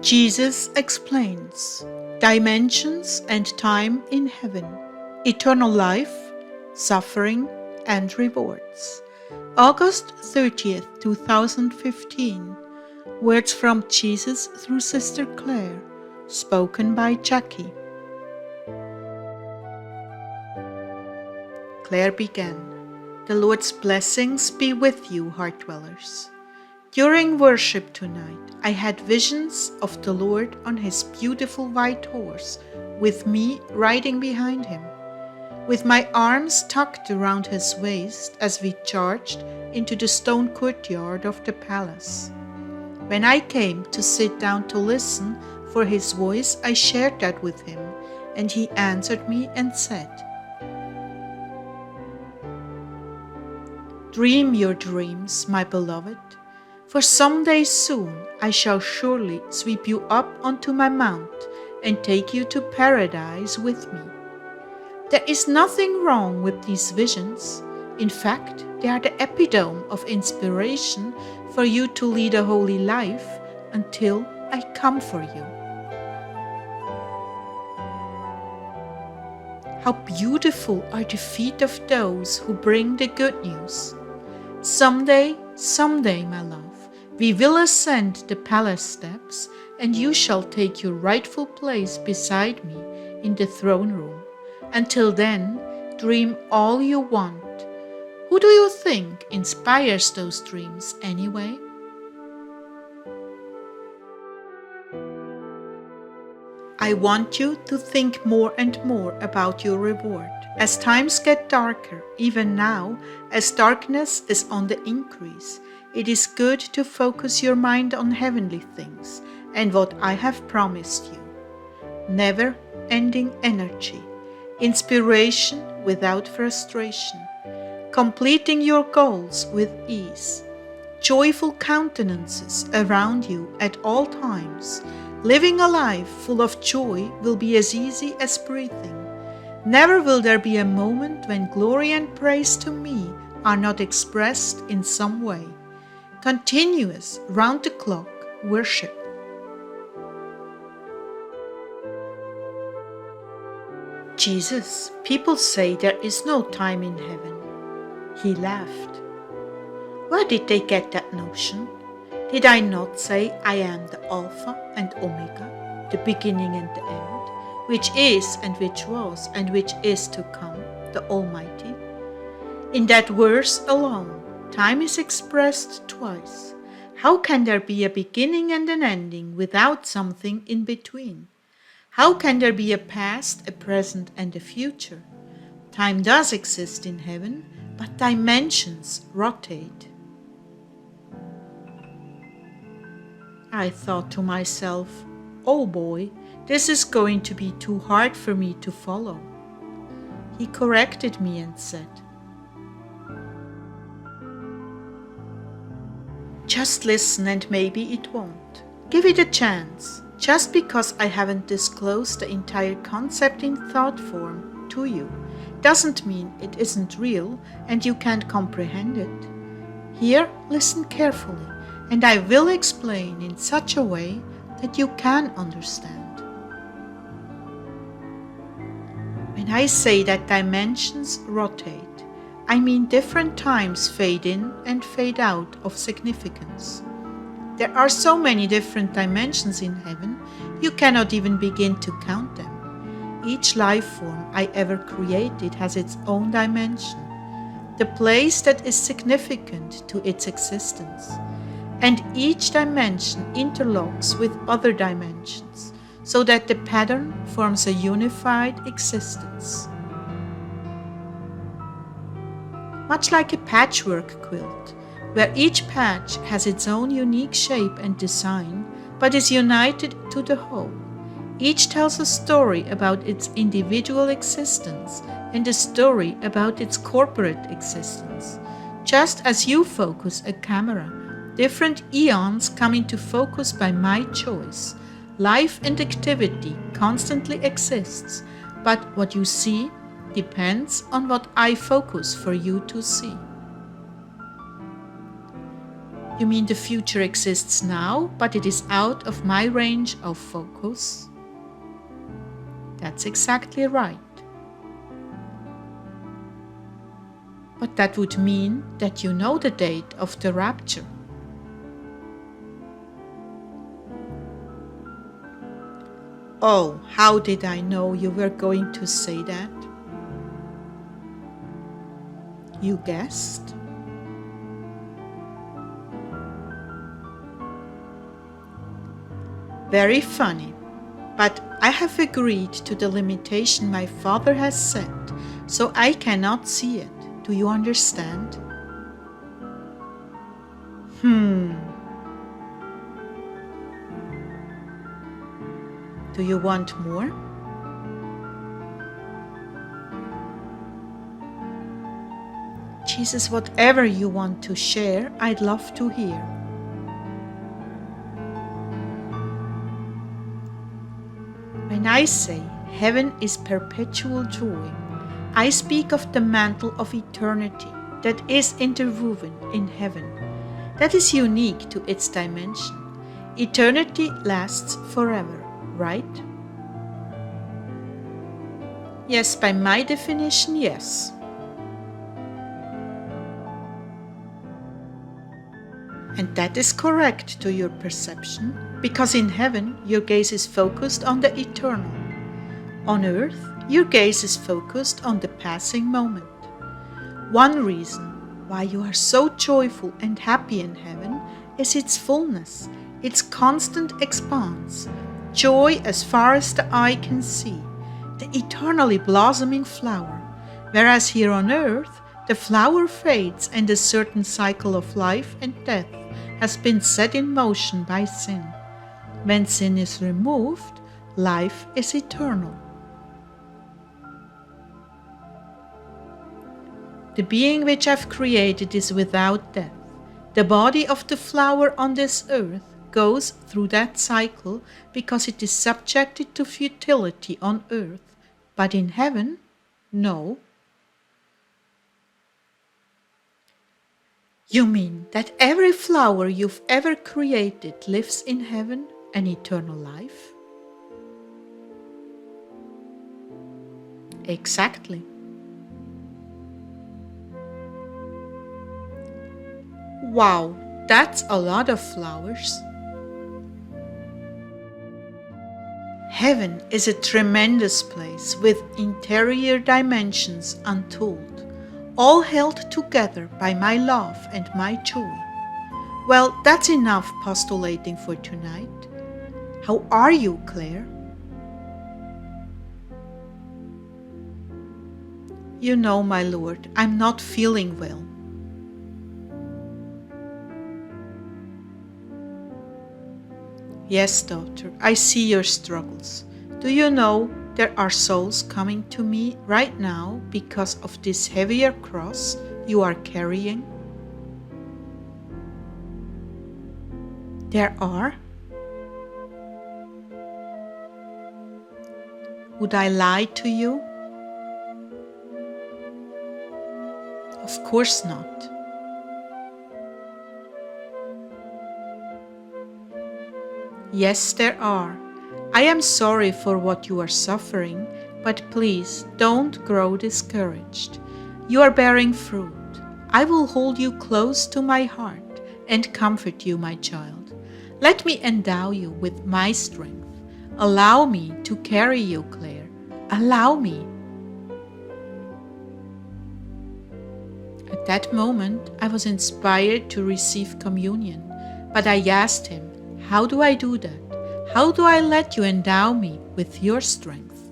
Jesus explains dimensions and time in heaven, eternal life, suffering, and rewards. August 30th, 2015. Words from Jesus through Sister Clare, spoken by Jackie. Clare began, "The Lord's blessings be with you, Heartdwellers. During worship tonight, I had visions of the Lord on his beautiful white horse, with me riding behind him, with my arms tucked around his waist as we charged into the stone courtyard of the palace. When I came to sit down to listen for his voice, I shared that with him, and he answered me and said, 'Dream your dreams, my beloved, for someday soon I shall surely sweep you up onto my mount and take you to paradise with me.' There is nothing wrong with these visions. In fact, they are the epitome of inspiration for you to lead a holy life until I come for you." How beautiful are the feet of those who bring the good news. Someday, my love, we will ascend the palace steps, and you shall take your rightful place beside me in the throne room. Until then, dream all you want. Who do you think inspires those dreams anyway? I want you to think more and more about your reward. As times get darker, even now, as darkness is on the increase, it is good to focus your mind on heavenly things and what I have promised you. Never-ending energy, inspiration without frustration, completing your goals with ease, joyful countenances around you at all times. Living a life full of joy will be as easy as breathing. Never will there be a moment when glory and praise to me are not expressed in some way. Continuous, round-the-clock worship. Jesus, people say there is no time in heaven. He laughed. Where did they get that notion? Did I not say I am the Alpha and Omega, the beginning and the end, which is and which was and which is to come, the Almighty? In that verse alone, time is expressed twice. How can there be a beginning and an ending without something in between? How can there be a past, a present, and a future? Time does exist in heaven, but dimensions rotate. I thought to myself, "Oh boy, this is going to be too hard for me to follow." He corrected me and said, "Just listen and maybe it won't. Give it a chance. Just because I haven't disclosed the entire concept in thought form to you doesn't mean it isn't real and you can't comprehend it. Here, listen carefully, and I will explain in such a way that you can understand. When I say that dimensions rotate, I mean different times fade in and fade out of significance. There are so many different dimensions in heaven, you cannot even begin to count them. Each life form I ever created has its own dimension, the place that is significant to its existence. And each dimension interlocks with other dimensions, so that the pattern forms a unified existence. Much like a patchwork quilt, where each patch has its own unique shape and design, but is united to the whole. Each tells a story about its individual existence and a story about its corporate existence. Just as you focus a camera, different eons come into focus by my choice. Life and activity constantly exists, but what you see depends on what I focus for you to see. You mean the future exists now, but it is out of my range of focus? That's exactly right. But that would mean that you know the date of the rapture. Oh, how did I know you were going to say that? You guessed? Very funny, but I have agreed to the limitation my father has set, so I cannot see it. Do you understand? Do you want more? Jesus, whatever you want to share, I'd love to hear. When I say heaven is perpetual joy, I speak of the mantle of eternity that is interwoven in heaven, that is unique to its dimension. Eternity lasts forever, right? Yes, by my definition, yes. And that is correct to your perception, because in heaven your gaze is focused on the eternal. On earth, your gaze is focused on the passing moment. One reason why you are so joyful and happy in heaven is its fullness, its constant expanse, joy as far as the eye can see, the eternally blossoming flower, whereas here on earth, the flower fades and a certain cycle of life and death has been set in motion by sin. When sin is removed, life is eternal. The being which I've created is without death. The body of the flower on this earth goes through that cycle because it is subjected to futility on earth, but in heaven, no. You mean that every flower you've ever created lives in heaven and eternal life? Exactly. Wow, that's a lot of flowers. Heaven is a tremendous place with interior dimensions untold, all held together by my love and my joy. Well, that's enough postulating for tonight. How are you, Clare? You know, my lord, I'm not feeling well. Yes, daughter, I see your struggles. Do you know there are souls coming to me right now because of this heavier cross you are carrying? There are? Would I lie to you? Of course not. Yes, there are. I am sorry for what you are suffering, but please don't grow discouraged. You are bearing fruit. I will hold you close to my heart and comfort you, my child. Let me endow you with my strength. Allow me to carry you, Clare. Allow me. At that moment, I was inspired to receive communion, but I asked him, how do I do that? How do I let you endow me with your strength?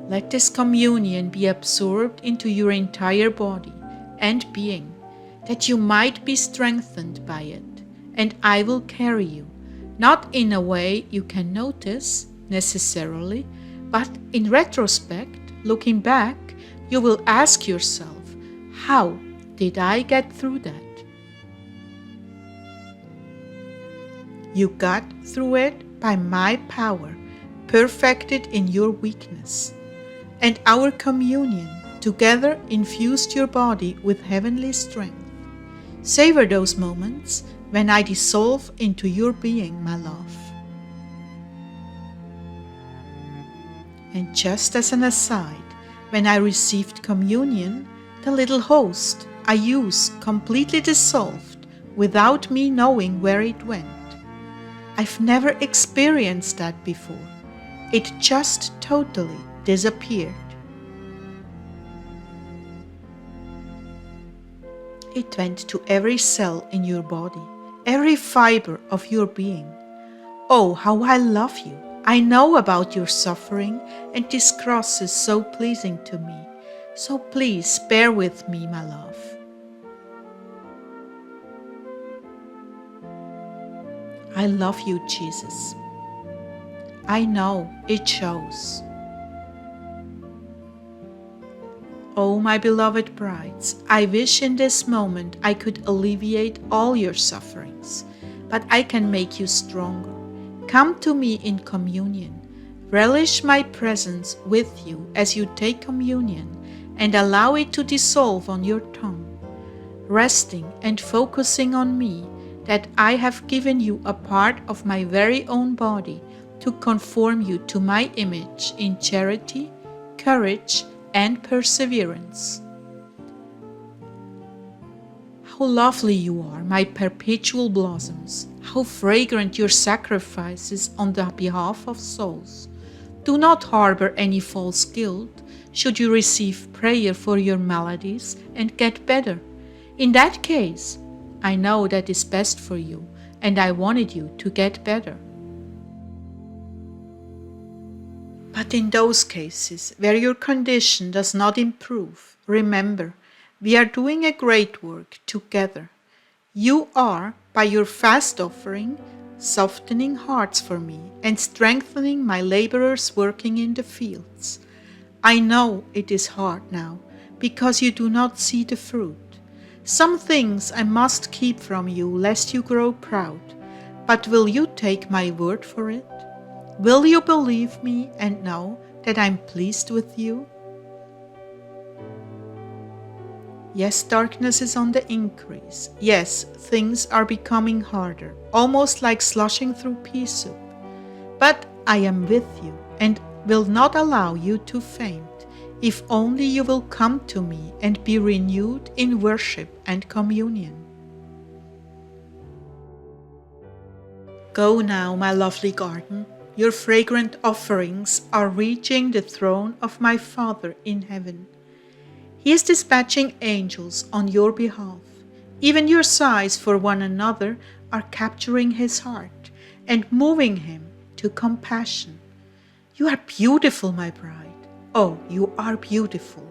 Let this communion be absorbed into your entire body and being, that you might be strengthened by it, and I will carry you, not in a way you can notice necessarily, but in retrospect, looking back, you will ask yourself, how did I get through that? You got through it by my power, perfected in your weakness. And our communion together infused your body with heavenly strength. Savor those moments when I dissolve into your being, my love. And just as an aside, when I received communion, the little host I used completely dissolved without me knowing where it went. I've never experienced that before. It just totally disappeared. It went to every cell in your body, every fiber of your being. Oh, how I love you. I know about your suffering, and this cross is so pleasing to me. So please bear with me, my love. I love you, Jesus. I know it shows. Oh, my beloved brides, I wish in this moment I could alleviate all your sufferings, but I can make you stronger. Come to me in communion. Relish my presence with you as you take communion and allow it to dissolve on your tongue, resting and focusing on me, that I have given you a part of my very own body to conform you to my image in charity, courage, and perseverance. How lovely you are, my perpetual blossoms. How fragrant your sacrifices on the behalf of souls. Do not harbor any false guilt should you receive prayer for your maladies and get better. In that case, I know that is best for you, and I wanted you to get better. But in those cases where your condition does not improve, remember, we are doing a great work together. You are, by your fast offering, softening hearts for me and strengthening my laborers working in the fields. I know it is hard now, because you do not see the fruit. Some things I must keep from you, lest you grow proud. But will you take my word for it? Will you believe me and know that I'm pleased with you? Yes, darkness is on the increase. Yes, things are becoming harder, almost like sloshing through pea soup. But I am with you and will not allow you to faint, if only you will come to me and be renewed in worship and communion. Go now, my lovely garden. Your fragrant offerings are reaching the throne of my Father in heaven. He is dispatching angels on your behalf. Even your sighs for one another are capturing his heart and moving him to compassion. You are beautiful, my bride. Oh, you are beautiful.